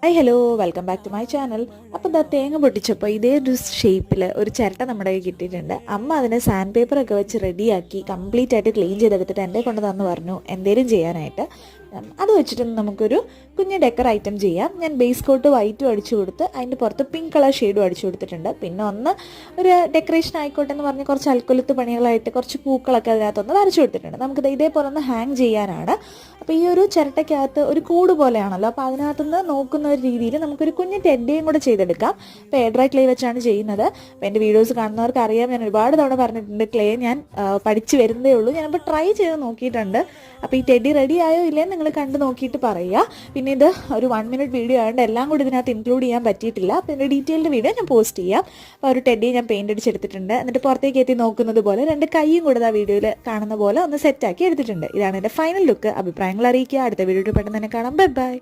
Hi hello welcome back to my channel. അപ്പോൾ ഇതാ തേങ്ങ പൊട്ടിച്ചപ്പോൾ ഇതേ ഒരു ഷേപ്പിൽ ഒരു ചിരട്ട നമ്മുടെ കയ്യിൽ കിട്ടിയിട്ടുണ്ട്. അമ്മ അതിനെ സാൻഡ് പേപ്പറൊക്കെ വെച്ച് റെഡിയാക്കി കംപ്ലീറ്റ് ആയിട്ട് ക്ലീൻ ചെയ്തെടുത്തിട്ട് എൻ്റെ കൊണ്ട് തന്നു പറഞ്ഞു എന്തേലും ചെയ്യാനായിട്ട്. അത് വെച്ചിട്ട് നമുക്കൊരു കുഞ്ഞ് ഡെക്കർ ഐറ്റം ചെയ്യാം. ഞാൻ ബേസ് കോട്ട് വൈറ്റും അടിച്ചു കൊടുത്ത് അതിൻ്റെ പുറത്ത് പിങ്ക് കളർ ഷെയ്ഡും അടിച്ചു കൊടുത്തിട്ടുണ്ട്. പിന്നെ ഒരു ഡെക്കറേഷൻ ആയിക്കോട്ടെ എന്ന് പറഞ്ഞ് കുറച്ച് അൽക്കൊലുത്ത് പണികളായിട്ട് കുറച്ച് പൂക്കളൊക്കെ അതിനകത്തൊന്ന് വരച്ചു കൊടുത്തിട്ടുണ്ട്. നമുക്കിത് ഇതേപോലെ ഒന്ന് ഹാങ് ചെയ്യാനാണ്. അപ്പോൾ ഈ ഒരു ചിരട്ടയ്ക്കകത്ത് ഒരു കൂട് പോലെയാണല്ലോ, അപ്പോൾ അതിനകത്തുനിന്ന് നോക്കുന്ന ഒരു രീതിയിൽ നമുക്കൊരു കുഞ്ഞ് ടെഡ്ഡിയും കൂടെ ചെയ്തെടുക്കാം. അപ്പോൾ എയർ ഡ്രൈ ക്ലേ വെച്ചാണ് ചെയ്യുന്നത്. അപ്പോൾ എൻ്റെ വീഡിയോസ് കാണുന്നവർക്ക് അറിയാം, ഞാൻ ഒരുപാട് തവണ പറഞ്ഞിട്ടുണ്ട് ക്ലേ ഞാൻ പഠിച്ചു വരുന്നതേ ഉള്ളൂ. ഞാനപ്പോൾ ട്രൈ ചെയ്ത് നോക്കിയിട്ടുണ്ട്. അപ്പോൾ ഈ ടെഡ്ഡി റെഡി ആയോ ഇല്ലേ നിങ്ങൾ കണ്ട് നോക്കിയിട്ട് പറയുക. പിന്നെ ഇത് ഒരു 1 മിനിറ്റ് വീഡിയോ ആയതുകൊണ്ട് എല്ലാം കൂടി ഇതിനകത്ത് ഇൻക്ലൂഡ് ചെയ്യാൻ പറ്റിയിട്ടില്ല. അപ്പോൾ ഇതിൻ്റെ ഡീറ്റെയിൽഡ് വീഡിയോ ഞാൻ പോസ്റ്റ് ചെയ്യാം. അപ്പോൾ ഒരു ടെഡ്ഡി ഞാൻ പെയിൻ്റ് അടിച്ചെടുത്തിട്ടുണ്ട്. എന്നിട്ട് പുറത്തേക്ക് എത്തി നോക്കുന്നത് പോലെ 2 കൈയും കൂടെ ആ വീഡിയോയിൽ കാണുന്ന പോലെ ഒന്ന് സെറ്റാക്കി എടുത്തിട്ടുണ്ട്. ഇതാണ് എൻ്റെ ഫൈനൽ ലുക്ക്. അഭിപ്രായങ്ങൾ അറിയിക്കുക. അടുത്ത വീഡിയോയിൽ പെട്ടെന്ന് തന്നെ കാണാം. Bye bye.